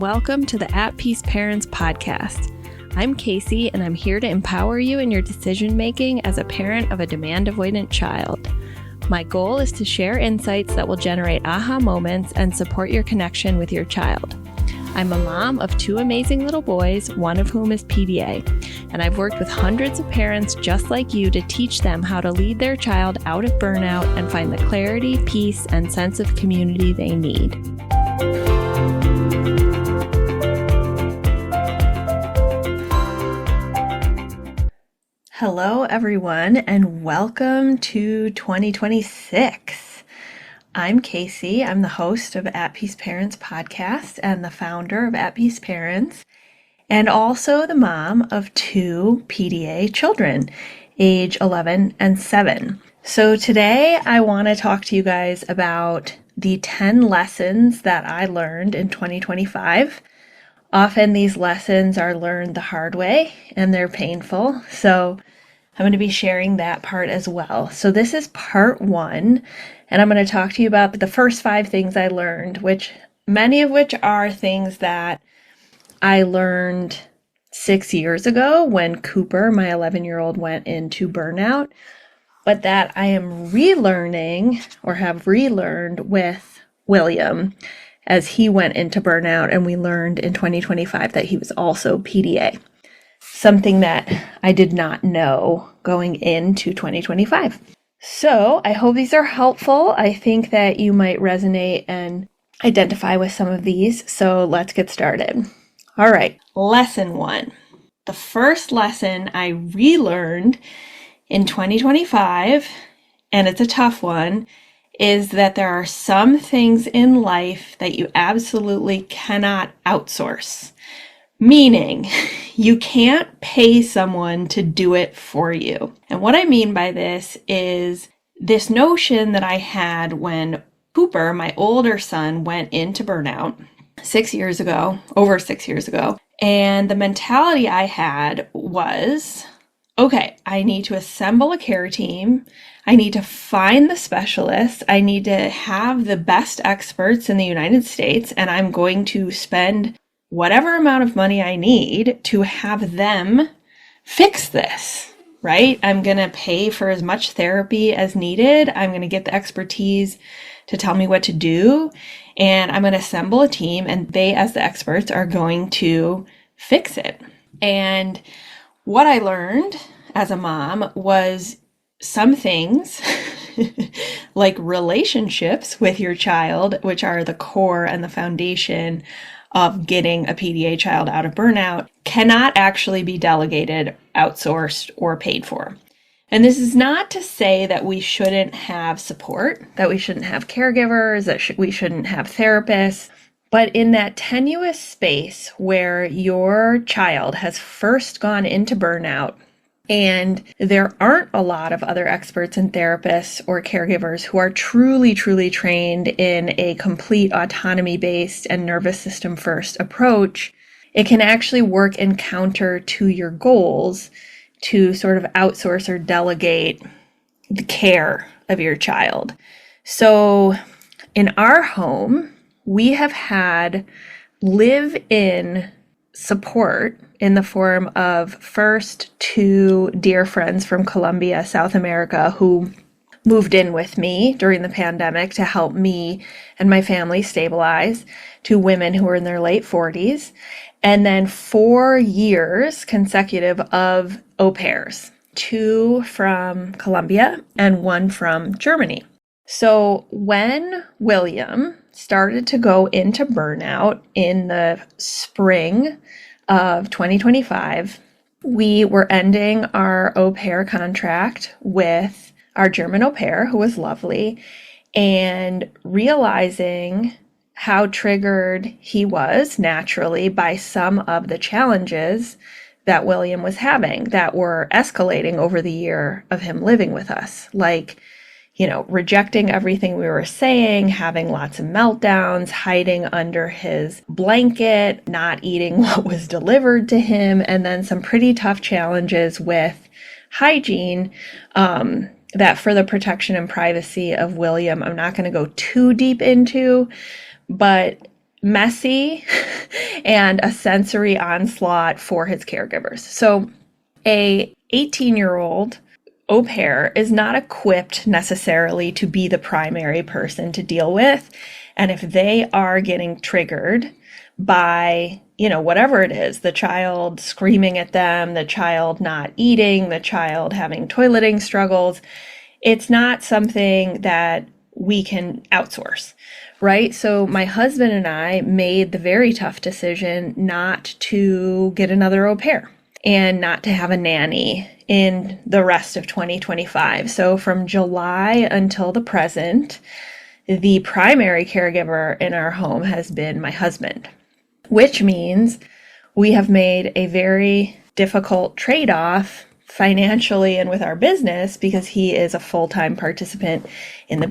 welcome to the At Peace Parents podcast. I'm Casey, and I'm here to empower you in your decision-making as a parent of a demand-avoidant child. My goal is to share insights that will generate aha moments and support your connection with your child. I'm a mom of two amazing little boys, one of whom is PDA, and I've worked with hundreds of parents just like you to teach them how to lead their child out of burnout and find the clarity, peace, and sense of community they need. Hello, everyone, and welcome to 2026. I'm Casey. I'm the host of At Peace Parents podcast and the founder of At Peace Parents, and also the mom of two PDA children, age 11 and 7. So today I want to talk to you guys about the 10 lessons that I learned in 2025. Often these lessons are learned the hard way and they're painful. So I'm going to be sharing that part as well. So this is part 1, and I'm going to talk to you about the first 5 things I learned, many of which are things that I learned 6 years ago when Cooper, my 11-year-old, went into burnout, but that I am relearning or have relearned with William as he went into burnout, and we learned in 2025 that he was also PDA. Something that I did not know going into 2025. So I hope these are helpful. I think that you might resonate and identify with some of these. So let's get started. All right, lesson 1. The first lesson I relearned in 2025, and it's a tough one, is that there are some things in life that you absolutely cannot outsource. Meaning, you can't pay someone to do it for you. And what I mean by this is this notion that I had when Cooper, my older son, went into burnout over 6 years ago. And the mentality I had was, okay, I need to assemble a care team. I need to find the specialists. I need to have the best experts in the United States, and I'm going to spend whatever amount of money I need to have them fix this, right? I'm going to pay for as much therapy as needed. I'm going to get the expertise to tell me what to do. And I'm going to assemble a team, and they, as the experts, are going to fix it. And what I learned as a mom was some things like relationships with your child, which are the core and the foundation of getting a PDA child out of burnout, cannot actually be delegated, outsourced, or paid for. And this is not to say that we shouldn't have support, that we shouldn't have caregivers, that we shouldn't have therapists, but in that tenuous space where your child has first gone into burnout, and there aren't a lot of other experts and therapists or caregivers who are truly, truly trained in a complete autonomy-based and nervous system-first approach, it can actually work in counter to your goals to sort of outsource or delegate the care of your child. So in our home, we have had live-in support in the form of first 2 dear friends from Colombia, South America, who moved in with me during the pandemic to help me and my family stabilize, 2 women who were in their late 40s, and then 4 years consecutive of au pairs, 2 from Colombia and 1 from Germany. So when William started to go into burnout in the spring of 2025, we were ending our au pair contract with our German au pair, who was lovely, and realizing how triggered he was naturally by some of the challenges that William was having that were escalating over the year of him living with us, like rejecting everything we were saying, having lots of meltdowns, hiding under his blanket, not eating what was delivered to him, and then some pretty tough challenges with hygiene that for the protection and privacy of William, I'm not going to go too deep into, but messy and a sensory onslaught for his caregivers. So a 18-year-old au pair is not equipped necessarily to be the primary person to deal with. And if they are getting triggered by, whatever it is, the child screaming at them, the child not eating, the child having toileting struggles, it's not something that we can outsource, right? So my husband and I made the very tough decision not to get another au pair and not to have a nanny in the rest of 2025. So from July until the present, the primary caregiver in our home has been my husband, which means we have made a very difficult trade-off financially and with our business because he is a full-time participant in the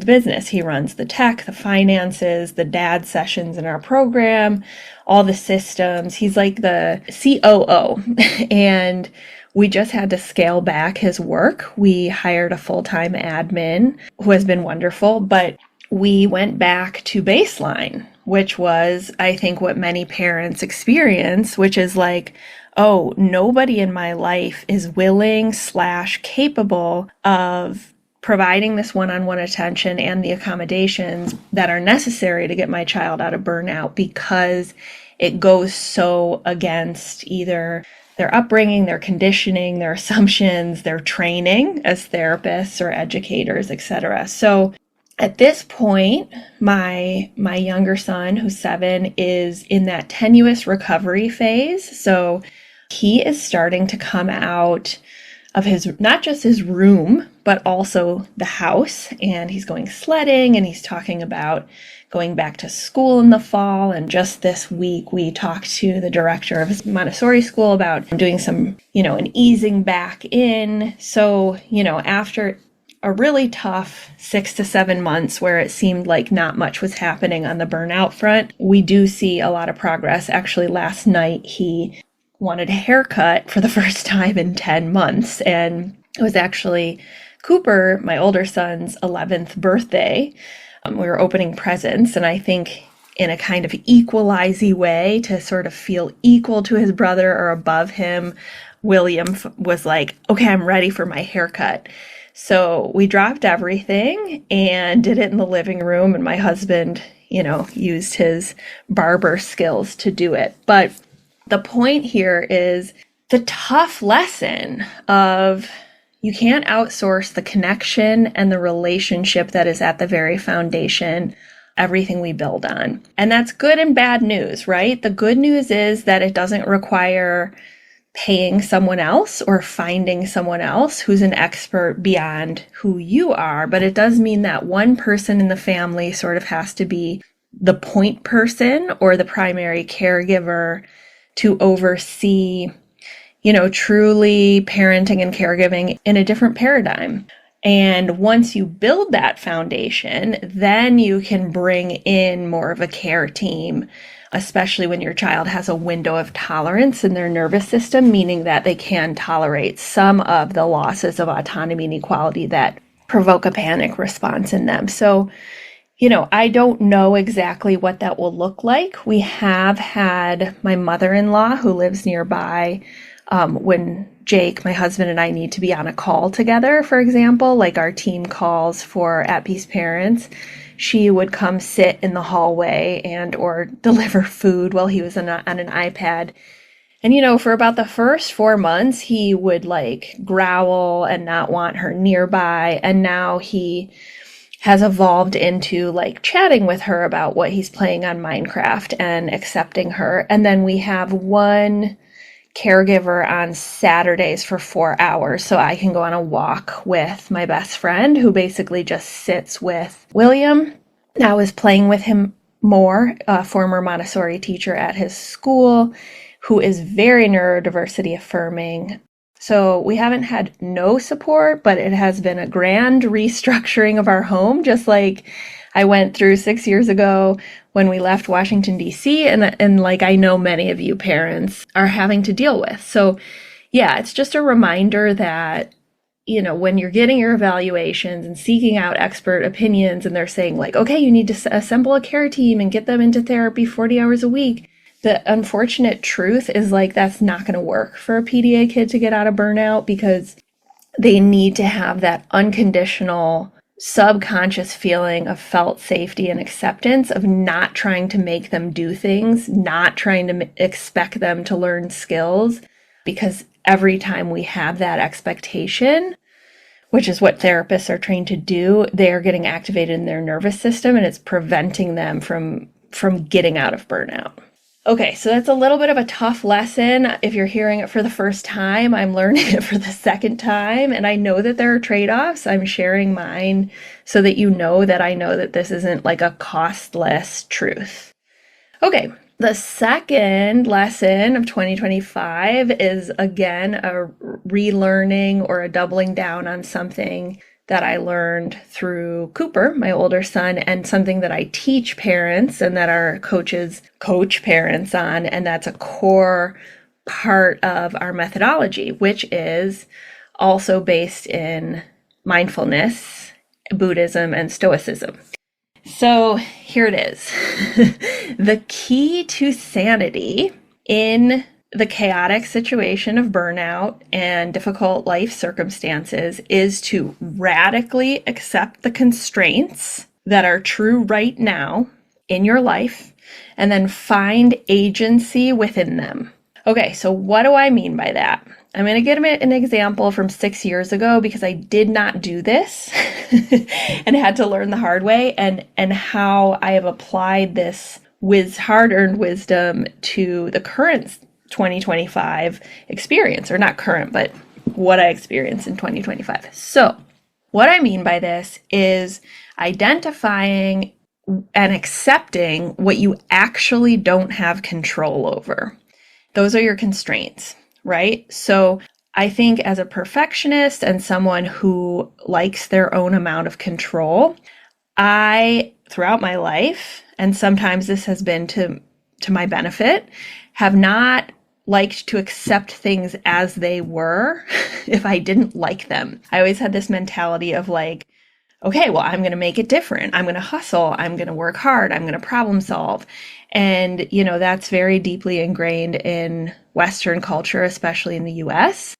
business. He runs the tech, the finances, the dad sessions in our program, all the systems. He's like the COO. And we just had to scale back his work. We hired a full-time admin who has been wonderful, but we went back to baseline, which was, I think, what many parents experience, which is like, oh, nobody in my life is willing / capable of providing this one-on-one attention and the accommodations that are necessary to get my child out of burnout because it goes so against either their upbringing, their conditioning, their assumptions, their training as therapists or educators, etc. So at this point, my younger son, who's 7, is in that tenuous recovery phase. So he is starting to come out of not just his room, but also the house. And he's going sledding and he's talking about going back to school in the fall. And just this week, we talked to the director of his Montessori school about doing some, an easing back in. So, after a really tough 6 to 7 months where it seemed like not much was happening on the burnout front, we do see a lot of progress. Actually, last night, he wanted a haircut for the first time in 10 months. And it was actually Cooper, my older son's 11th birthday. We were opening presents, and I think in a kind of equalizy way to sort of feel equal to his brother or above him, William was like, okay, I'm ready for my haircut. So we dropped everything and did it in the living room, and my husband, used his barber skills to do it. But the point here is the tough lesson of you can't outsource the connection and the relationship that is at the very foundation, everything we build on. And that's good and bad news, right? The good news is that it doesn't require paying someone else or finding someone else who's an expert beyond who you are. But it does mean that one person in the family sort of has to be the point person or the primary caregiver to oversee, truly parenting and caregiving in a different paradigm. And once you build that foundation, then you can bring in more of a care team, especially when your child has a window of tolerance in their nervous system, meaning that they can tolerate some of the losses of autonomy and equality that provoke a panic response in them. So, I don't know exactly what that will look like. We have had my mother-in-law who lives nearby, when Jake, my husband, and I need to be on a call together, for example, like our team calls for At Peace Parents, she would come sit in the hallway and or deliver food while he was on an iPad. And, for about the first 4 months, he would growl and not want her nearby. And now he has evolved into chatting with her about what he's playing on Minecraft and accepting her. And then we have one caregiver on Saturdays for 4 hours. So I can go on a walk with my best friend who basically just sits with William. Now is playing with him more, a former Montessori teacher at his school who is very neurodiversity affirming. So we haven't had no support, but it has been a grand restructuring of our home, just like I went through 6 years ago when we left Washington, D.C., and I know many of you parents are having to deal with. So yeah, it's just a reminder that, when you're getting your evaluations and seeking out expert opinions and they're saying like, okay, you need to assemble a care team and get them into therapy 40 hours a week. The unfortunate truth is like, that's not going to work for a PDA kid to get out of burnout, because they need to have that unconditional subconscious feeling of felt safety and acceptance, of not trying to make them do things, not trying to expect them to learn skills, because every time we have that expectation, which is what therapists are trained to do, they are getting activated in their nervous system, and it's preventing them from getting out of burnout. Okay, so that's a little bit of a tough lesson. If you're hearing it for the first time, I'm learning it for the second time, and I know that there are trade-offs. I'm sharing mine so that you know that I know that this isn't like a costless truth. Okay, the second lesson of 2025 is, again, a relearning or a doubling down on something that I learned through Cooper, my older son, and something that I teach parents and that our coaches coach parents on. And that's a core part of our methodology, which is also based in mindfulness, Buddhism, and Stoicism. So here it is. The key to sanity in the chaotic situation of burnout and difficult life circumstances is to radically accept the constraints that are true right now in your life, and then find agency within them. Okay, so what do I mean by that? I'm going to give an example from 6 years ago, because I did not do this and had to learn the hard way, and how I have applied this hard-earned wisdom to the current 2025 experience, or not current, but what I experienced in 2025. So what I mean by this is identifying and accepting what you actually don't have control over. Those are your constraints, right? So I think as a perfectionist and someone who likes their own amount of control, I, throughout my life, and sometimes this has been to my benefit, have not liked to accept things as they were if I didn't like them. I always had this mentality of like, okay, well, I'm going to make it different. I'm going to hustle. I'm going to work hard. I'm going to problem solve. And, that's very deeply ingrained in Western culture, especially in the US.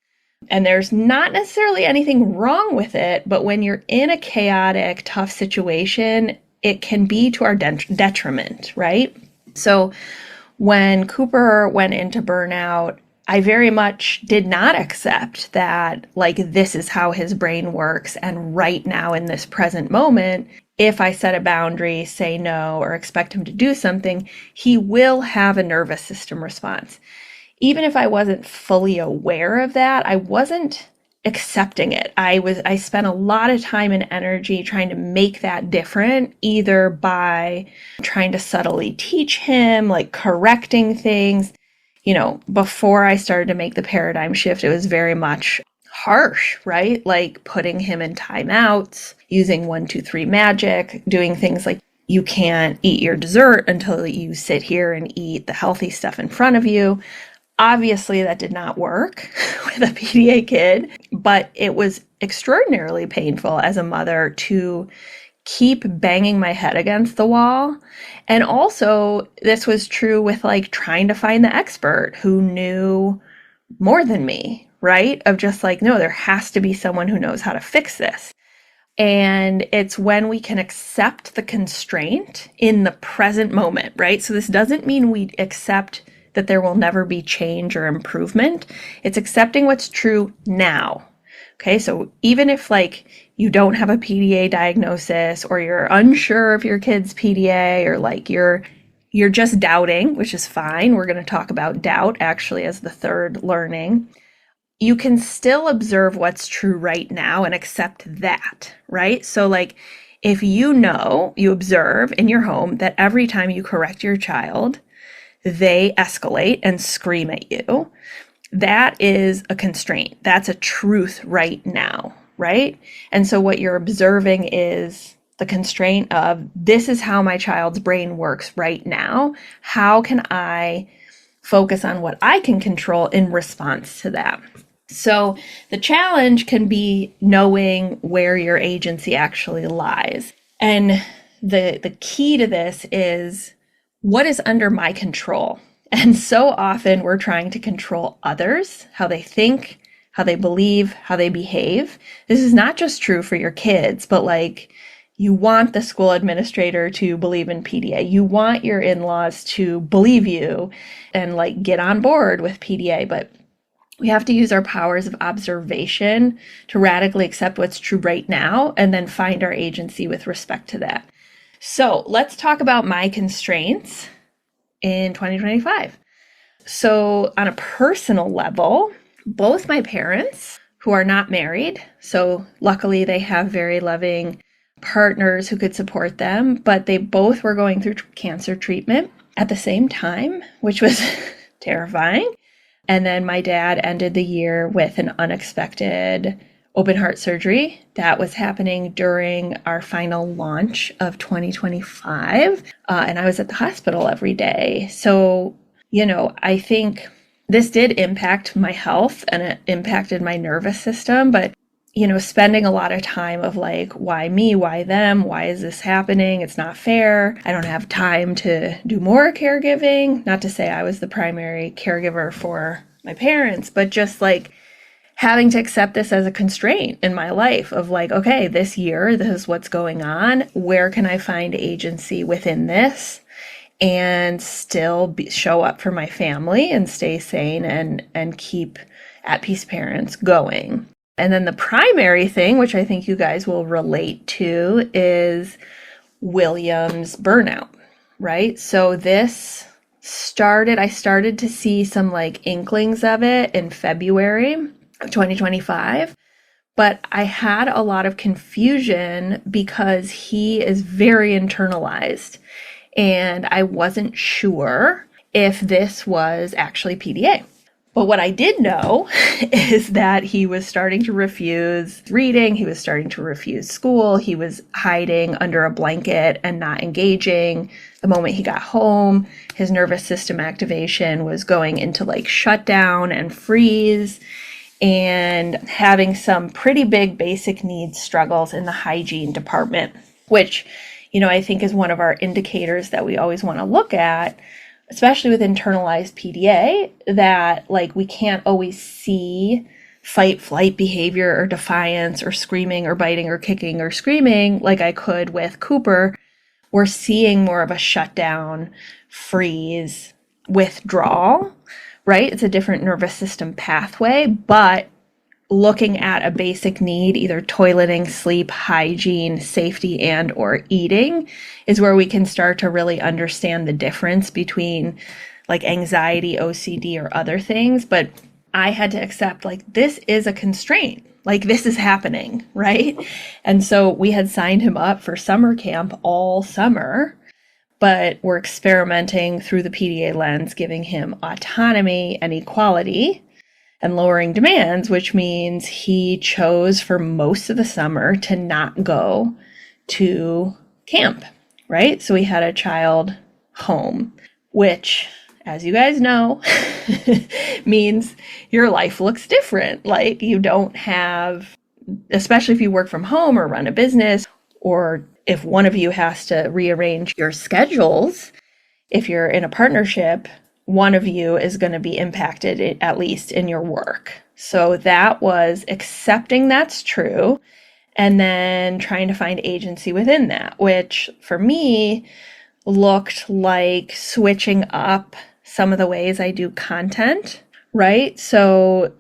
And there's not necessarily anything wrong with it, but when you're in a chaotic, tough situation, it can be to our detriment, right? So when Cooper went into burnout, I very much did not accept that, like, this is how his brain works. And right now in this present moment, if I set a boundary, say no, or expect him to do something, he will have a nervous system response. Even if I wasn't fully aware of that, I wasn't accepting it. I spent a lot of time and energy trying to make that different, either by trying to subtly teach him, like correcting things. Before I started to make the paradigm shift, it was very much harsh, right? Like putting him in timeouts, using 1, 2, 3 magic, doing things like, you can't eat your dessert until you sit here and eat the healthy stuff in front of you. Obviously, that did not work with a PDA kid, but it was extraordinarily painful as a mother to keep banging my head against the wall. And also, this was true with like trying to find the expert who knew more than me, right? Of just like, no, there has to be someone who knows how to fix this. And it's when we can accept the constraint in the present moment, right? So this doesn't mean we accept that there will never be change or improvement. It's accepting what's true now. Okay, so even if like you don't have a PDA diagnosis, or you're unsure if your kid's PDA, or like you're just doubting, which is fine. We're going to talk about doubt actually as the third learning. You can still observe what's true right now and accept that, right? So like if you observe in your home that every time you correct your child, they escalate and scream at you, that is a constraint. That's a truth right now, right? And so what you're observing is the constraint of, this is how my child's brain works right now. How can I focus on what I can control in response to that? So the challenge can be knowing where your agency actually lies. And the key to this is what is under my control. And so often we're trying to control others, how they think, how they believe, how they behave. This is not just true for your kids, but like you want the school administrator to believe in PDA. You want your in-laws to believe you and like get on board with PDA, but we have to use our powers of observation to radically accept what's true right now and then find our agency with respect to that. So let's talk about my constraints in 2025. So on a personal level, both my parents, who are not married, so luckily they have very loving partners who could support them, but they both were going through cancer treatment at the same time, which was terrifying. And then my dad ended the year with an unexpected open heart surgery that was happening during our final launch of 2025. And I was at the hospital every day. So, I think this did impact my health and it impacted my nervous system. But, spending a lot of time of like, why me? Why them? Why is this happening? It's not fair. I don't have time to do more caregiving. Not to say I was the primary caregiver for my parents, but just like having to accept this as a constraint in my life of like, okay, this year, this is what's going on. Where can I find agency within this and still show up for my family and stay sane and keep At Peace Parents going? And then the primary thing, which I think you guys will relate to, is William's burnout, right? So I started to see some like inklings of it in February of 2025, but I had a lot of confusion because he is very internalized and I wasn't sure if this was actually PDA. But what I did know is that he was starting to refuse reading. He was starting to refuse school. He was hiding under a blanket and not engaging. The moment he got home, his nervous system activation was going into like shutdown and freeze and having some pretty big basic needs struggles in the hygiene department, which, I think is one of our indicators that we always want to look at, especially with internalized PDA, that like we can't always see fight flight behavior or defiance or screaming or biting or kicking or screaming like I could with Cooper. We're seeing more of a shutdown, freeze, withdrawal, right? It's a different nervous system pathway, but looking at a basic need, either toileting, sleep, hygiene, safety, and or eating, is where we can start to really understand the difference between like anxiety, OCD, or other things. But I had to accept like this is a constraint. Like this is happening, right? And so we had signed him up for summer camp all summer, but we're experimenting through the PDA lens, giving him autonomy and equality and lowering demands, which means he chose for most of the summer to not go to camp, right? So we had a child home, which, as you guys know, means your life looks different. Like you don't have, especially if you work from home or run a business, or if one of you has to rearrange your schedules, if you're in a partnership, one of you is going to be impacted, at least in your work. So that was accepting that's true and then trying to find agency within that, which for me looked like switching up some of the ways I do content, right? So,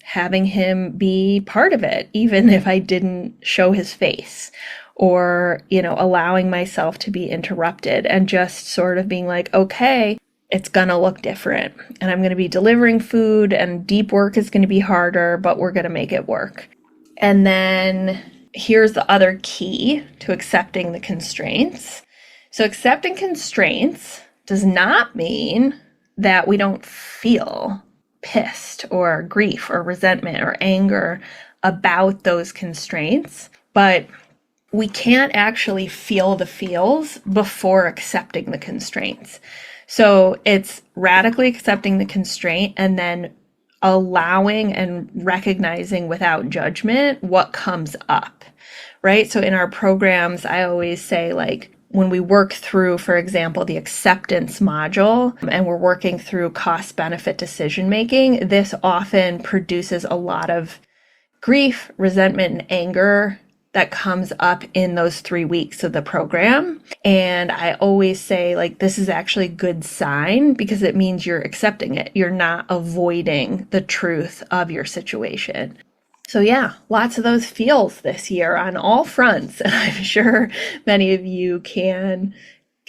having him be part of it, even if I didn't show his face, or, allowing myself to be interrupted and just sort of being like, okay, it's going to look different and I'm going to be delivering food and deep work is going to be harder, but we're going to make it work. And then here's the other key to accepting the constraints. So accepting constraints does not mean that we don't feel pissed or grief or resentment or anger about those constraints, but we can't actually feel the feels before accepting the constraints. So it's radically accepting the constraint and then allowing and recognizing without judgment what comes up, right? So in our programs, I always say, like, when we work through, for example, the acceptance module, and we're working through cost benefit decision making, this often produces a lot of grief, resentment, and anger that comes up in those 3 weeks of the program. And I always say, like, this is actually a good sign because it means you're accepting it. You're not avoiding the truth of your situation. So yeah, lots of those feels this year on all fronts. And I'm sure many of you can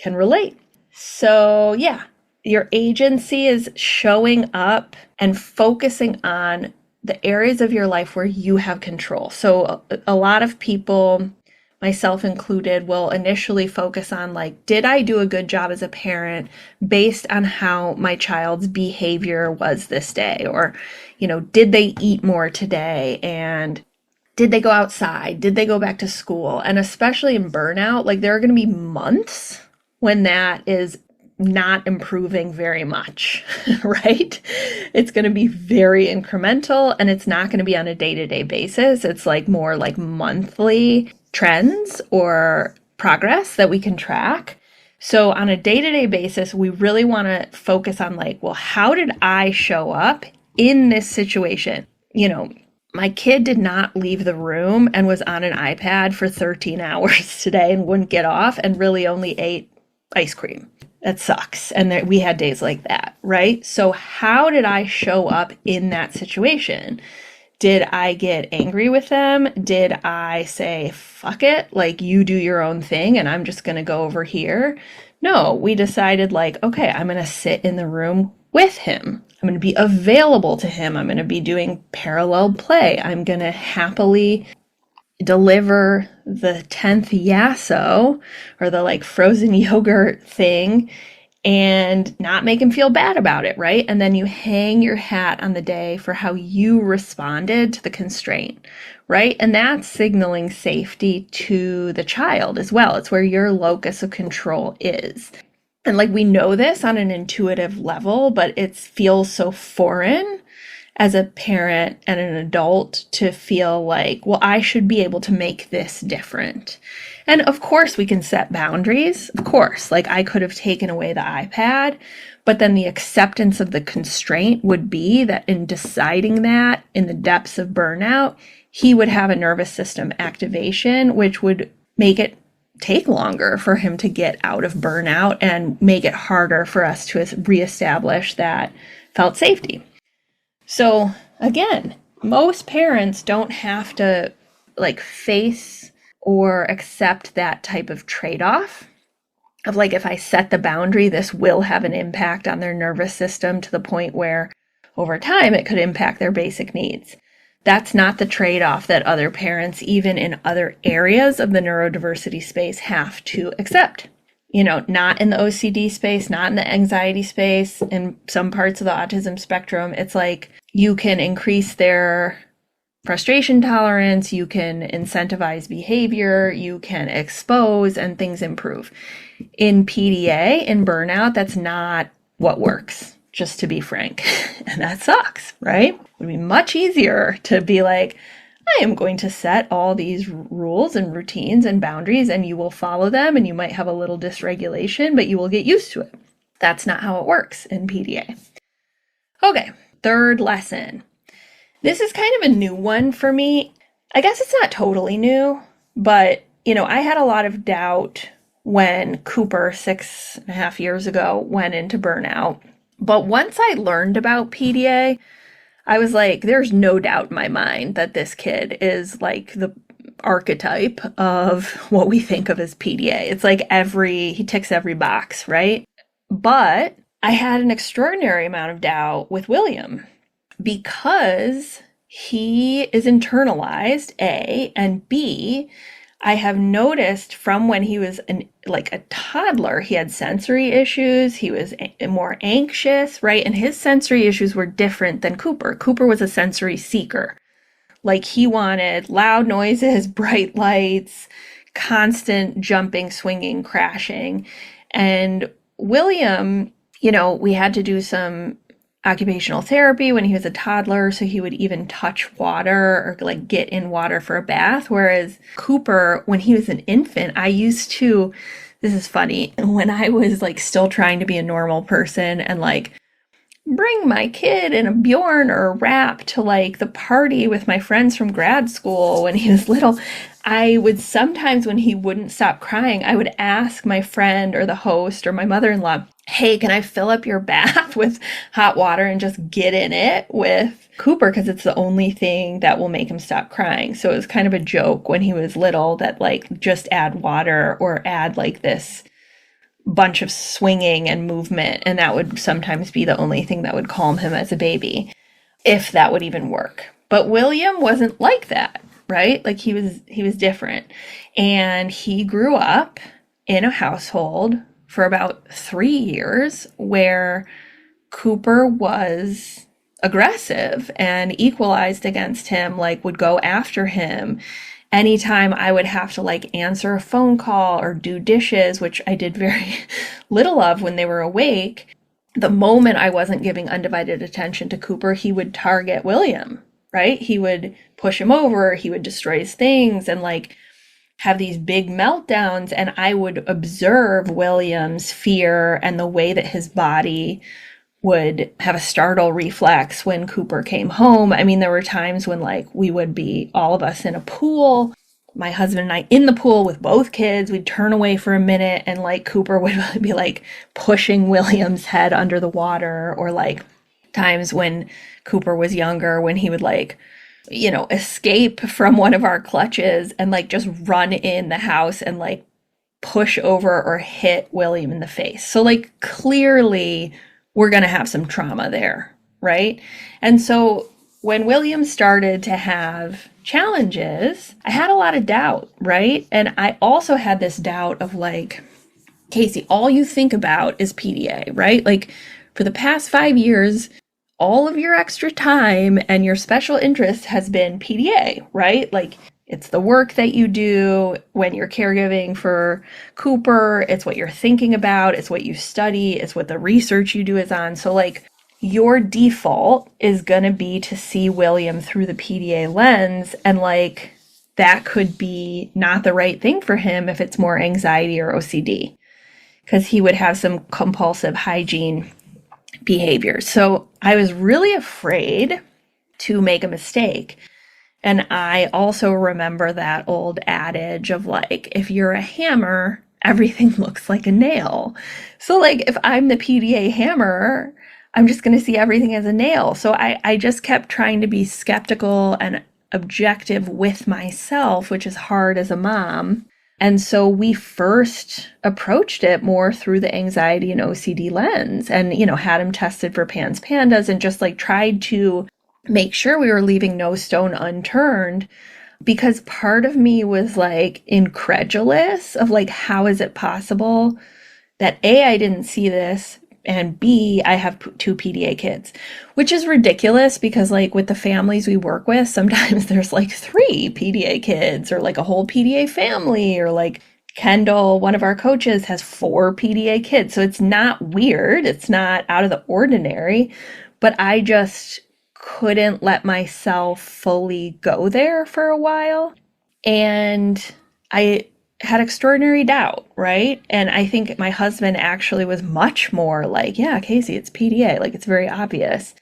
relate. So yeah, your agency is showing up and focusing on the areas of your life where you have control. So a lot of people, myself included, will initially focus on, like, did I do a good job as a parent based on how my child's behavior was this day? Or, did they eat more today? And did they go outside? Did they go back to school? And especially in burnout, like, there are going to be months when that is not improving very much, right? It's going to be very incremental, and it's not going to be on a day-to-day basis. It's like more like monthly trends or progress that we can track. So on a day-to-day basis, we really want to focus on, like, well, how did I show up in this situation? My kid did not leave the room and was on an iPad for 13 hours today and wouldn't get off, and really only ate ice cream. That sucks. And we had days like that, right? So how did I show up in that situation? Did I get angry with them? Did I say, fuck it, like, you do your own thing and I'm just going to go over here? No, we decided, like, okay, I'm going to sit in the room with him. I'm going to be available to him. I'm going to be doing parallel play. I'm going to happily deliver the 10th yasso, or the, like, frozen yogurt thing, and not make him feel bad about it, right? And then you hang your hat on the day for how you responded to the constraint, right? And that's signaling safety to the child as well. It's where your locus of control is. And, like, we know this on an intuitive level, but it feels so foreign as a parent and an adult to feel like, well, I should be able to make this different. And of course we can set boundaries. Of course, like, I could have taken away the iPad, but then the acceptance of the constraint would be that in deciding that in the depths of burnout, he would have a nervous system activation, which would make it take longer for him to get out of burnout and make it harder for us to reestablish that felt safety. So again, most parents don't have to, like, face or accept that type of trade-off of, like, if I set the boundary, this will have an impact on their nervous system to the point where over time it could impact their basic needs. That's not the trade-off that other parents, even in other areas of the neurodiversity space, have to accept. Not in the OCD space, not in the anxiety space, in some parts of the autism spectrum. It's like, you can increase their frustration tolerance, you can incentivize behavior, you can expose, and things improve. In PDA, in burnout, that's not what works, just to be frank. And that sucks, right? It would be much easier to be like, I am going to set all these rules and routines and boundaries, and you will follow them, and you might have a little dysregulation, but you will get used to it. That's not how it works in PDA. Okay, third lesson. This is kind of a new one for me. I guess it's not totally new, but, I had a lot of doubt when Cooper, 6.5 years ago, went into burnout. But once I learned about PDA, I was like, there's no doubt in my mind that this kid is, like, the archetype of what we think of as PDA. It's like he ticks every box, right? But I had an extraordinary amount of doubt with William because he is internalized, A, and B, I have noticed from when he was a toddler, he had sensory issues. He was more anxious, right? And his sensory issues were different than Cooper. Cooper was a sensory seeker. Like, he wanted loud noises, bright lights, constant jumping, swinging, crashing. And William, we had to do some occupational therapy when he was a toddler, so he would even touch water or like get in water for a bath. Whereas Cooper, when he was an infant, I used to, this is funny, when I was like still trying to be a normal person and like bring my kid in a Bjorn or a wrap to like the party with my friends from grad school when he was little, I would sometimes, when he wouldn't stop crying, I would ask my friend or the host or my mother-in-law, hey, can I fill up your bath with hot water and just get in it with Cooper? Because it's the only thing that will make him stop crying. So it was kind of a joke when he was little that like just add water or add like this bunch of swinging and movement, and that would sometimes be the only thing that would calm him as a baby, if that would even work. But William wasn't like that, right? Like he was different. And he grew up in a household for about 3 years where Cooper was aggressive and equalized against him, like would go after him. Anytime I would have to like answer a phone call or do dishes, which I did very little of when they were awake, the moment I wasn't giving undivided attention to Cooper, he would target William, right? He would push him over, he would destroy his things and like have these big meltdowns. And I would observe William's fear and the way that his body would have a startle reflex when Cooper came home. I mean, there were times when like we would be all of us in a pool, my husband and I in the pool with both kids. We'd turn away for a minute and like Cooper would be like pushing William's head under the water, or like times when Cooper was younger when he would like, you know, escape from one of our clutches and like just run in the house and like push over or hit William in the face. So like clearly we're going to have some trauma there, right? And so when William started to have challenges, I had a lot of doubt, right? And I also had this doubt of like, Casey, all you think about is PDA, right? Like for the past 5 years, all of your extra time and your special interest has been PDA, right? Like it's the work that you do when you're caregiving for Cooper. It's what you're thinking about. It's what you study. It's what the research you do is on. So like your default is going to be to see William through the PDA lens. And like that could be not the right thing for him if it's more anxiety or OCD, because he would have some compulsive hygiene behaviors. So I was really afraid to make a mistake. And I also remember that old adage of like, if you're a hammer, everything looks like a nail. So like, if I'm the PDA hammer, I'm just going to see everything as a nail. So I just kept trying to be skeptical and objective with myself, which is hard as a mom. And so we first approached it more through the anxiety and OCD lens and, you know, had him tested for PANS PANDAS and just like tried to make sure we were leaving no stone unturned, because part of me was like incredulous of like, how is it possible that A, I didn't see this, and B, I have 2 PDA kids, which is ridiculous because like with the families we work with, sometimes there's like 3 PDA kids or like a whole PDA family, or like Kendall, one of our coaches, has 4 PDA kids. So it's not weird. It's not out of the ordinary, but I just couldn't let myself fully go there for a while. And I had extraordinary doubt, right? And I think my husband actually was much more like, yeah, Casey, it's PDA. Like, it's very obvious.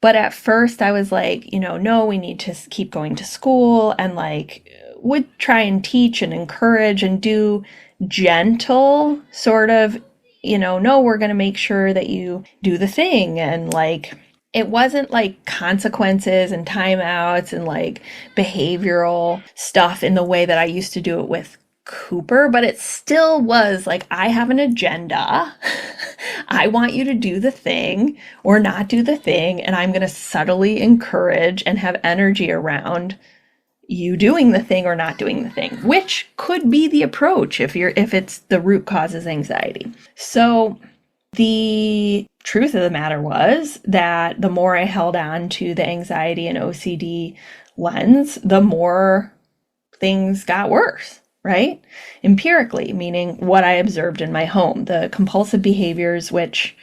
But at first I was like, you know, no, we need to keep going to school, and like would try and teach and encourage and do gentle sort of, you know, no, we're going to make sure that you do the thing. And like, it wasn't like consequences and timeouts and like behavioral stuff in the way that I used to do it with Cooper, but it still was like, I have an agenda. I want you to do the thing or not do the thing, and I'm going to subtly encourage and have energy around you doing the thing or not doing the thing, which could be the approach if it's the root causes anxiety. So the truth of the matter was that the more I held on to the anxiety and OCD lens, the more things got worse, right? Empirically, meaning what I observed in my home, the compulsive behaviors, which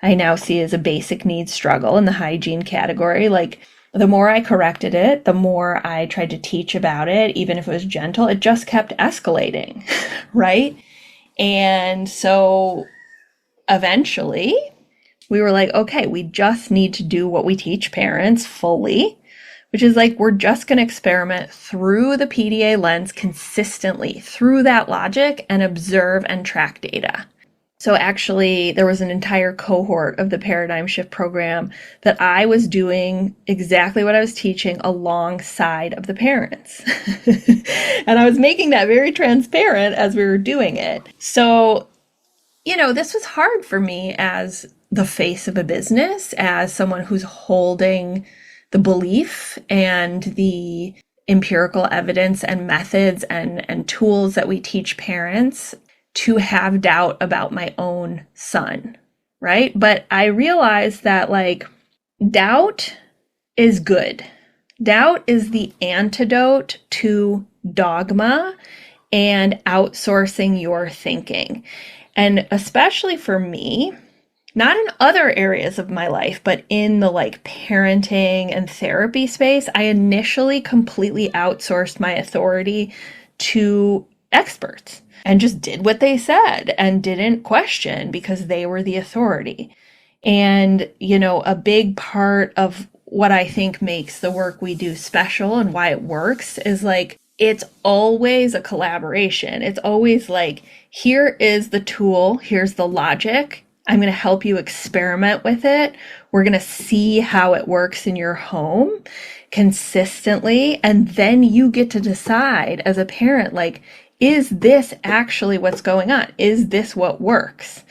I now see as a basic needs struggle in the hygiene category. Like, the more I corrected it, the more I tried to teach about it, even if it was gentle, it just kept escalating, right? And so eventually we were like, okay, we just need to do what we teach parents fully, which is like, we're just going to experiment through the PDA lens consistently, through that logic, and observe and track data. So actually, there was an entire cohort of the Paradigm Shift program that I was doing exactly what I was teaching alongside of the parents. And I was making that very transparent as we were doing it. So, this was hard for me as the face of a business, as someone who's holding the belief and the empirical evidence and methods and tools that we teach parents, to have doubt about my own son, right? But I realized that doubt is good. Doubt is the antidote to dogma and outsourcing your thinking. And especially for me, not in other areas of my life, but in the parenting and therapy space, I initially completely outsourced my authority to experts and just did what they said and didn't question because they were the authority. And, a big part of what I think makes the work we do special and why it works is it's always a collaboration. It's always here is the tool, here's the logic. I'm going to help you experiment with it. We're going to see how it works in your home consistently. And then you get to decide as a parent, is this actually what's going on? Is this what works?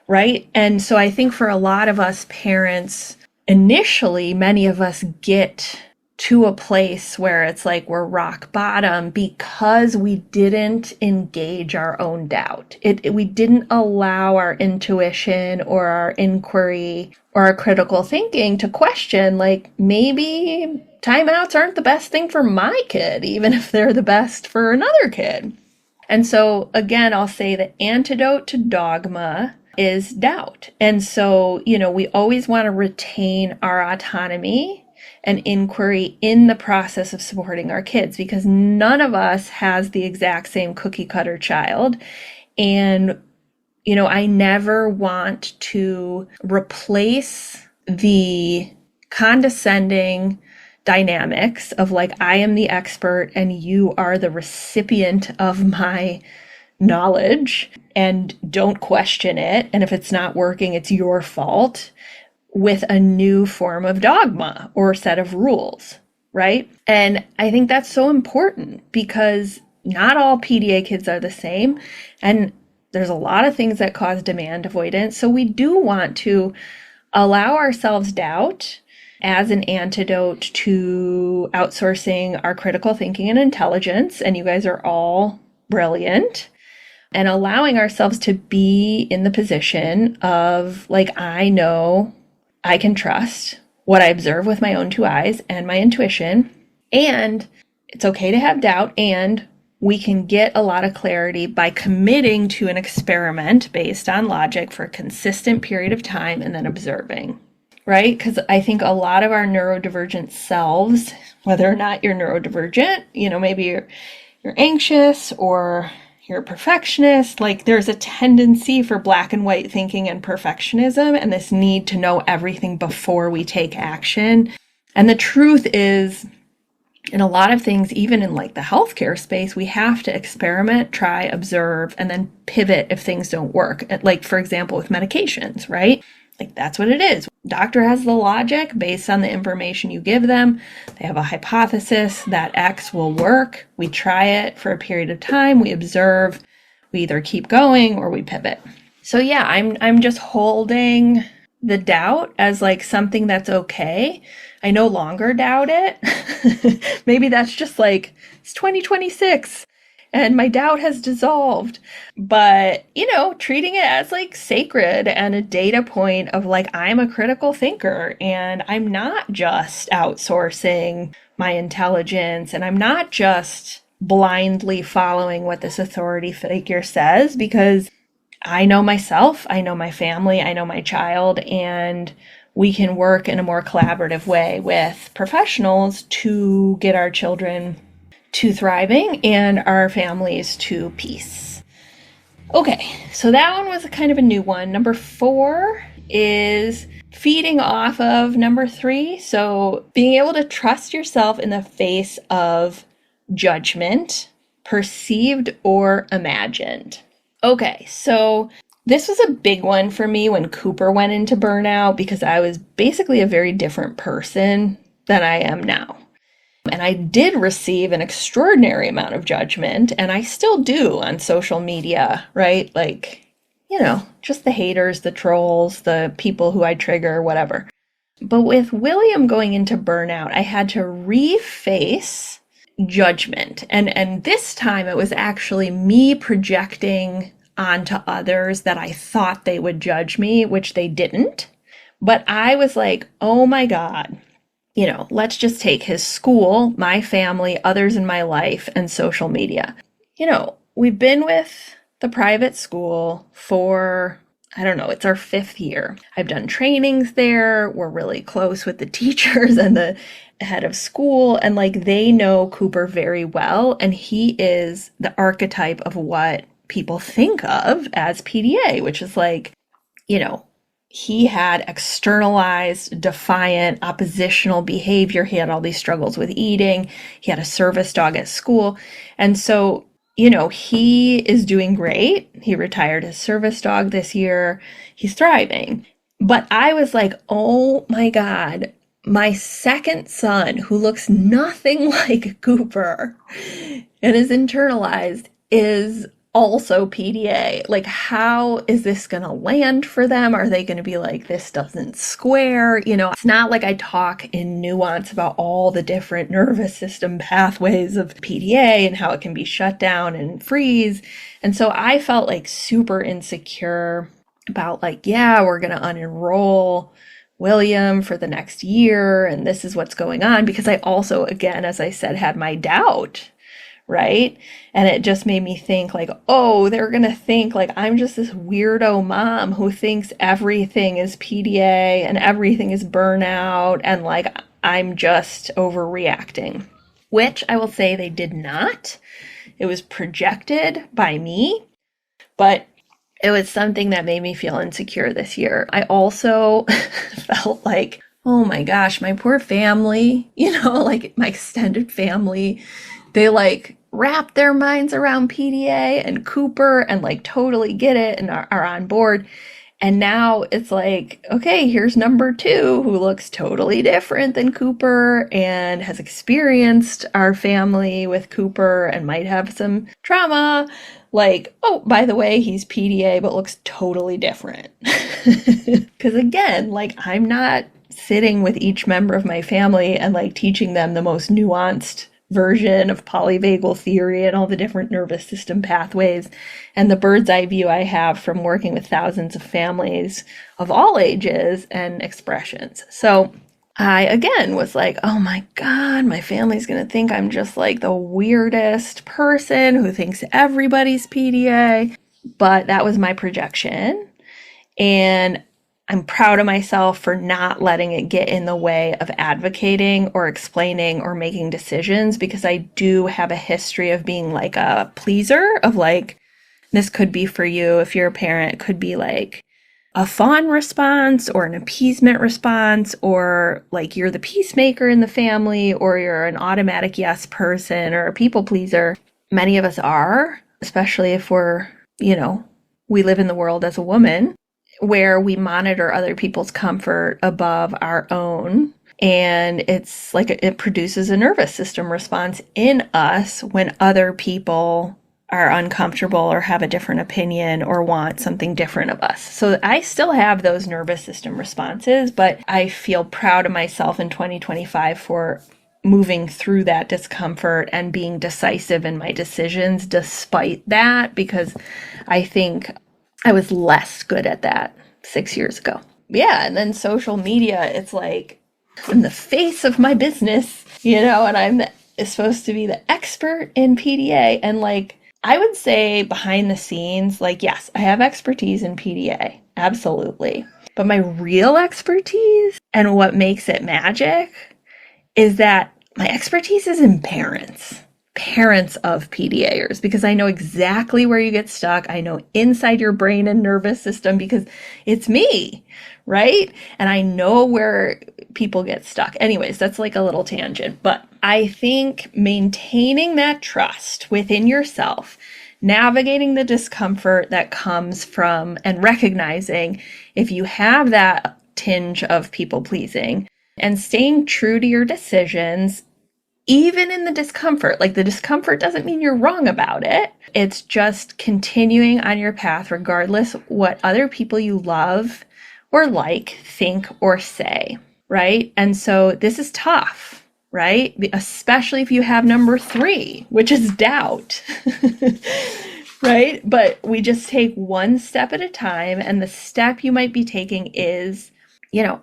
Right? And so I think for a lot of us parents, initially, many of us get to a place where it's we're rock bottom because we didn't engage our own doubt. We didn't allow our intuition or our inquiry or our critical thinking to question, maybe timeouts aren't the best thing for my kid, even if they're the best for another kid. And so again, I'll say the antidote to dogma is doubt. And so, we always want to retain our autonomy and inquiry in the process of supporting our kids, because none of us has the exact same cookie cutter child. And, I never want to replace the condescending dynamics of I am the expert and you are the recipient of my knowledge and don't question it. And if it's not working, it's your fault, with a new form of dogma or set of rules, right? And I think that's so important because not all PDA kids are the same. And there's a lot of things that cause demand avoidance. So we do want to allow ourselves doubt as an antidote to outsourcing our critical thinking and intelligence. And you guys are all brilliant. And allowing ourselves to be in the position of I know I can trust what I observe with my own two eyes and my intuition, and it's okay to have doubt, and we can get a lot of clarity by committing to an experiment based on logic for a consistent period of time and then observing, right? Because I think a lot of our neurodivergent selves, whether or not you're neurodivergent, maybe you're anxious or you're a perfectionist, there's a tendency for black and white thinking and perfectionism and this need to know everything before we take action. And the truth is, in a lot of things, even in the healthcare space, we have to experiment, try, observe, and then pivot if things don't work. For example, with medications, right? That's what it is. Doctor has the logic based on the information you give them. They have a hypothesis that X will work. We try it for a period of time. We observe. We either keep going or we pivot. So yeah, I'm just holding the doubt as something that's okay. I no longer doubt it. Maybe that's just it's 2026. And my doubt has dissolved. But, treating it as sacred and a data point of I'm a critical thinker and I'm not just outsourcing my intelligence and I'm not just blindly following what this authority figure says, because I know myself, I know my family, I know my child, and we can work in a more collaborative way with professionals to get our children to thriving and our families to peace. Okay, so that one was kind of a new one. Number 4 is feeding off of number 3. So being able to trust yourself in the face of judgment, perceived or imagined. Okay, so this was a big one for me when Cooper went into burnout because I was basically a very different person than I am now. And I did receive an extraordinary amount of judgment, and I still do on social media, right? Like, just the haters, the trolls, the people who I trigger, whatever. But with William going into burnout, I had to reface judgment. And this time it was actually me projecting onto others that I thought they would judge me, which they didn't. But I was like, oh my God, let's just take his school, my family, others in my life, and social media. We've been with the private school for, I don't know, it's our 5th year. I've done trainings there. We're really close with the teachers and the head of school, and they know Cooper very well. And he is the archetype of what people think of as PDA, which is he had externalized, defiant, oppositional behavior. He had all these struggles with eating. He had a service dog at school. And so, he is doing great. He retired his service dog this year. He's thriving. But I was like, oh my God, my second son, who looks nothing like Cooper and is internalized, is also PDA. How is this going to land for them? Are they going to be like, this doesn't square? It's not like I talk in nuance about all the different nervous system pathways of PDA and how it can be shut down and freeze. And so I felt super insecure about we're going to unenroll William for the next year. And this is what's going on, because I also, again, as I said, had my doubt. Right? And it just made me think they're going to think I'm just this weirdo mom who thinks everything is PDA and everything is burnout and I'm just overreacting, which I will say they did not. It was projected by me, but it was something that made me feel insecure this year. I also felt oh my gosh, my poor family, my extended family, they wrap their minds around PDA and Cooper and totally get it and are on board. And now it's okay, here's number 2 who looks totally different than Cooper and has experienced our family with Cooper and might have some trauma. Oh, by the way, he's PDA, but looks totally different. Because again, I'm not sitting with each member of my family and teaching them the most nuanced version of polyvagal theory and all the different nervous system pathways and the bird's eye view I have from working with thousands of families of all ages and expressions. So I, again, was oh my God, my family's going to think I'm just the weirdest person who thinks everybody's PDA. But that was my projection. And I'm proud of myself for not letting it get in the way of advocating or explaining or making decisions, because I do have a history of being a pleaser of this could be for you. If you're a parent, it could be a fawn response or an appeasement response, or you're the peacemaker in the family, or you're an automatic yes person or a people pleaser. Many of us are, especially if we're, we live in the world as a woman, where we monitor other people's comfort above our own. And it's it produces a nervous system response in us when other people are uncomfortable or have a different opinion or want something different of us. So I still have those nervous system responses, but I feel proud of myself in 2025 for moving through that discomfort and being decisive in my decisions despite that, because I think I was less good at that 6 years ago. Yeah, and then social media, it's I'm the face of my business, and I'm supposed to be the expert in PDA, and I would say behind the scenes, like, yes, I have expertise in PDA, absolutely. But my real expertise and what makes it magic is that my expertise is in parents of PDAers, because I know exactly where you get stuck. I know inside your brain and nervous system because it's me, right? And I know where people get stuck. Anyways, that's like a little tangent, but I think maintaining that trust within yourself, navigating the discomfort that comes from, and recognizing if you have that tinge of people pleasing, and staying true to your decisions, even in the discomfort. Like, the discomfort doesn't mean you're wrong about it. It's just continuing on your path, regardless what other people you love or like think or say, right? And so this is tough, right? Especially if you have number 3, which is doubt, right? But we just take one step at a time. And the step you might be taking is,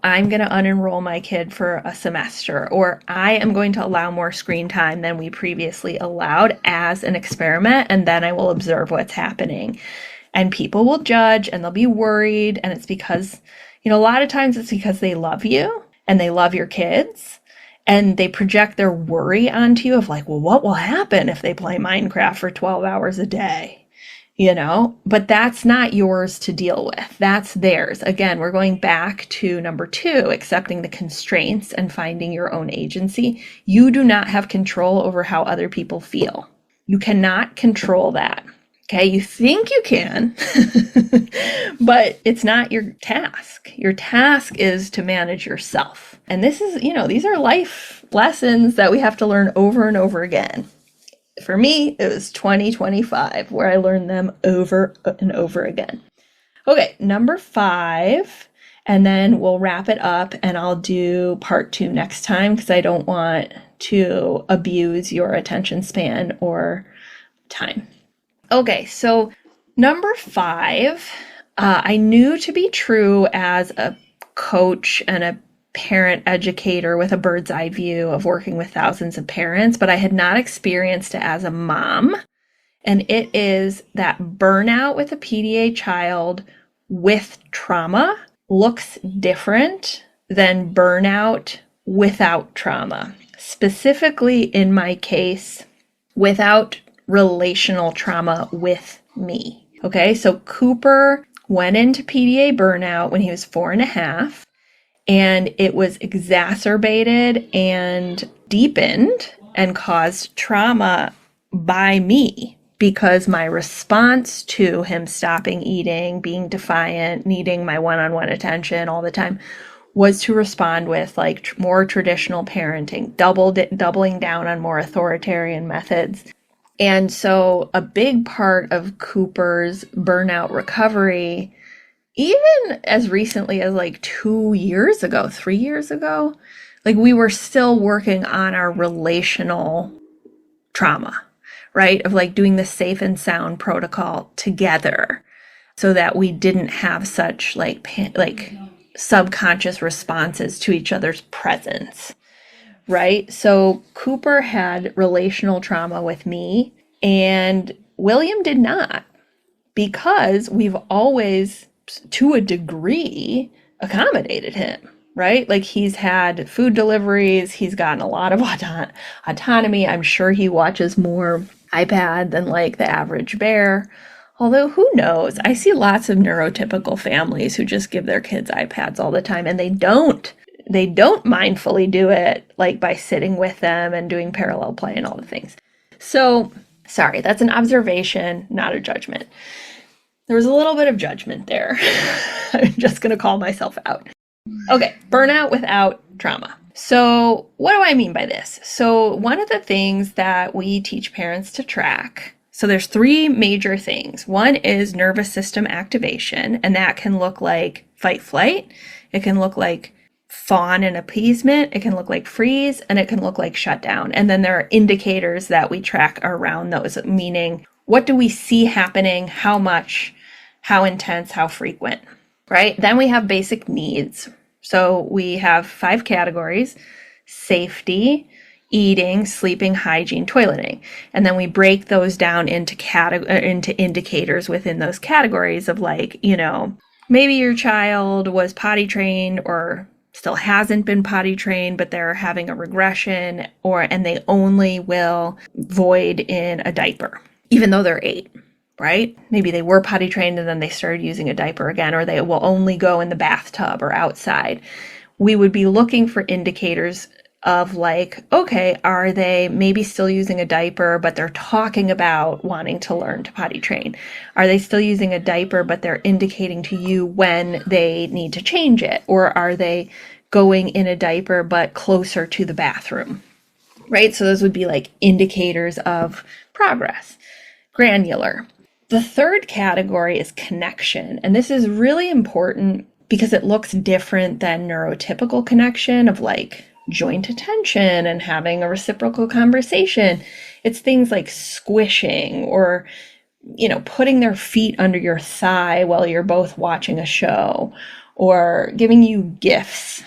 I'm going to unenroll my kid for a semester, or I am going to allow more screen time than we previously allowed as an experiment, and then I will observe what's happening. And people will judge and they'll be worried, and it's because, a lot of times it's because they love you and they love your kids, and they project their worry onto you of like, well, what will happen if they play Minecraft for 12 hours a day? But that's not yours to deal with. That's theirs. Again, we're going back to number 2, accepting the constraints and finding your own agency. You do not have control over how other people feel. You cannot control that. Okay. You think you can, but it's not your task. Your task is to manage yourself. And this is, these are life lessons that we have to learn over and over again. For me, it was 2025 where I learned them over and over again. Okay, number 5, and then we'll wrap it up, and I'll do part 2 next time because I don't want to abuse your attention span or time. Okay, so number 5, I knew to be true as a coach and a parent educator with a bird's eye view of working with thousands of parents, but I had not experienced it as a mom. And it is that burnout with a PDA child with trauma looks different than burnout without trauma. Specifically in my case, without relational trauma with me. Okay, so Cooper went into PDA burnout when he was 4.5. And it was exacerbated and deepened and caused trauma by me because my response to him stopping eating, being defiant, needing my one-on-one attention all the time was to respond with like more traditional parenting, doubling down on more authoritarian methods. And so a big part of Cooper's burnout recovery, even as recently as like 3 years ago, like we were still working on our relational trauma, right? Of like doing the safe and sound protocol together so that we didn't have such like subconscious responses to each other's presence, right? So Cooper had relational trauma with me and William did not, because we've always, to a degree, accommodated him, right? Like he's had food deliveries, he's gotten a lot of autonomy. I'm sure he watches more iPad than like the average bear. Although who knows? I see lots of neurotypical families who just give their kids iPads all the time, and they don't mindfully do it like by sitting with them and doing parallel play and all the things. So, sorry, that's an observation, not a judgment. There was a little bit of judgment there. I'm just going to call myself out. Okay, burnout without trauma. So what do I mean by this? So one of the things that we teach parents to track, so there's 3 major things. One is nervous system activation, and that can look like fight flight. It can look like fawn and appeasement. It can look like freeze, and it can look like shutdown. And then there are indicators that we track around those, meaning what do we see happening? How much? How intense? How frequent? Right? Then we have basic needs. So we have 5 categories: safety, eating, sleeping, hygiene, toileting. And then we break those down into indicators within those categories of like, maybe your child was potty trained or still hasn't been potty trained, but they're having a regression and they only will void in a diaper, even though they're 8, right? Maybe they were potty trained and then they started using a diaper again, or they will only go in the bathtub or outside. We would be looking for indicators of like, okay, are they maybe still using a diaper, but they're talking about wanting to learn to potty train? Are they still using a diaper, but they're indicating to you when they need to change it? Or are they going in a diaper, but closer to the bathroom, right? So those would be like indicators of progress. Granular. The third category is connection. And this is really important because it looks different than neurotypical connection of like joint attention and having a reciprocal conversation. It's things like squishing or, putting their feet under your thigh while you're both watching a show, or giving you gifts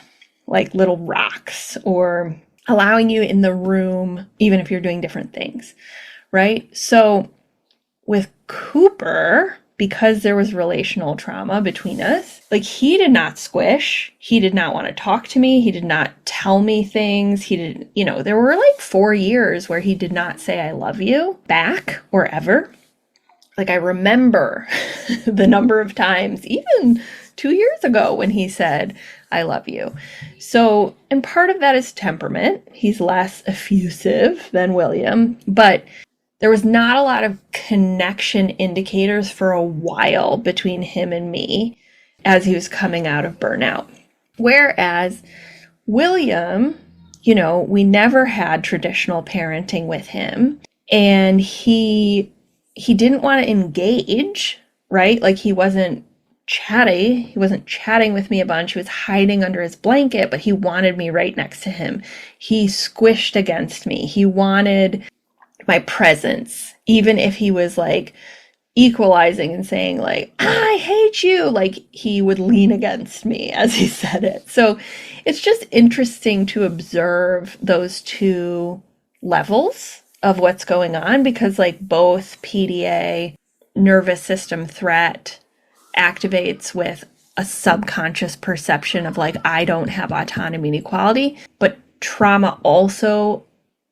like little rocks, or allowing you in the room, even if you're doing different things, right? So with Cooper, because there was relational trauma between us, like he did not squish. He did not want to talk to me. He did not tell me things. He didn't, there were like 4 years where he did not say, I love you back or ever. Like I remember the number of times, even 2 years ago when he said, I love you. So, and part of that is temperament. He's less effusive than William, but there was not a lot of connection indicators for a while between him and me as he was coming out of burnout. Whereas William, we never had traditional parenting with him, and he didn't want to engage, right? Like he wasn't chatty. He wasn't chatting with me a bunch. He was hiding under his blanket, but he wanted me right next to him. He squished against me. He wanted my presence, even if he was like equalizing and saying like, I hate you, like he would lean against me as he said it. So it's just interesting to observe those two levels of what's going on, because like both PDA, nervous system threat, activates with a subconscious perception of like, I don't have autonomy and equality, but trauma also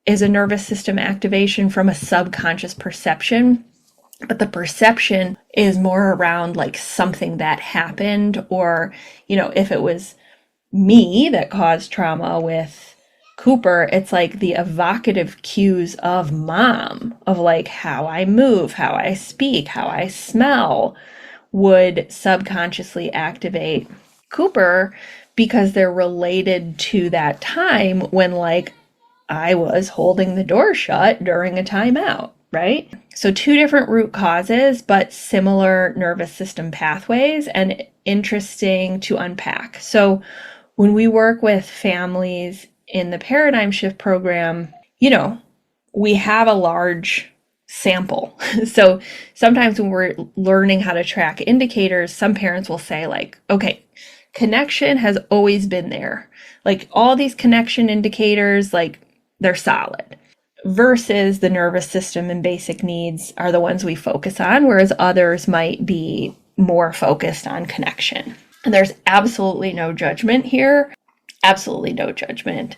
is a nervous system activation from a subconscious perception. But the perception is more around like something that happened, or, if it was me that caused trauma with Cooper, it's like the evocative cues of mom, of like how I move, how I speak, how I smell would subconsciously activate Cooper, because they're related to that time when like I was holding the door shut during a timeout, right? So 2 different root causes, but similar nervous system pathways, and interesting to unpack. So when we work with families in the paradigm shift program, we have a large sample. So sometimes when we're learning how to track indicators, some parents will say like, okay, connection has always been there. Like all these connection indicators, like they're solid, versus the nervous system and basic needs are the ones we focus on, whereas others might be more focused on connection. And there's absolutely no judgment here. Absolutely no judgment.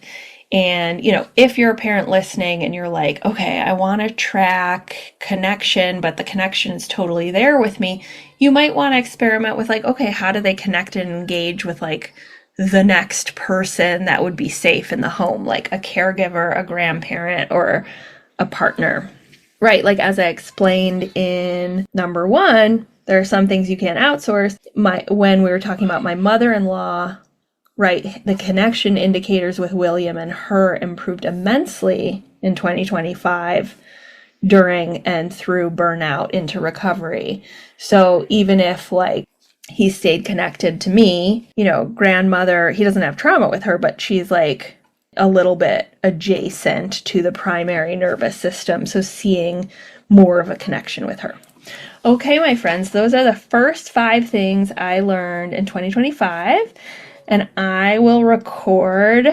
And, if you're a parent listening and you're like, okay, I want to track connection, but the connection is totally there with me, you might want to experiment with like, okay, how do they connect and engage with like the next person that would be safe in the home, like a caregiver, a grandparent, or a partner, right? Like as I explained in number 1, there are some things you can't outsource. When we were talking about my mother-in-law, right, the connection indicators with William and her improved immensely in 2025 during and through burnout into recovery. So even if like he stayed connected to me, grandmother, he doesn't have trauma with her, but she's like a little bit adjacent to the primary nervous system. So seeing more of a connection with her. Okay, my friends, those are the first 5 things I learned in 2025. And I will record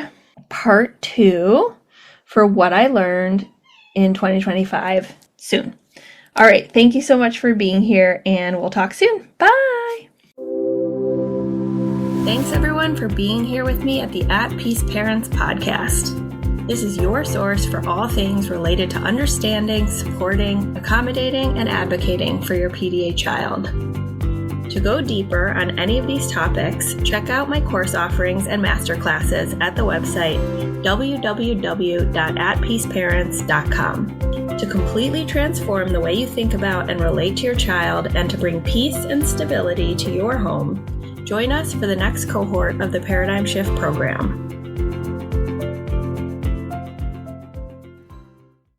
part 2 for what I learned in 2025 soon. All right, thank you so much for being here, and we'll talk soon. Bye! Thanks everyone for being here with me at the At Peace Parents podcast. This is your source for all things related to understanding, supporting, accommodating, and advocating for your PDA child. To go deeper on any of these topics, check out my course offerings and masterclasses at the website www.atpeaceparents.com. To completely transform the way you think about and relate to your child and to bring peace and stability to your home, join us for the next cohort of the Paradigm Shift program.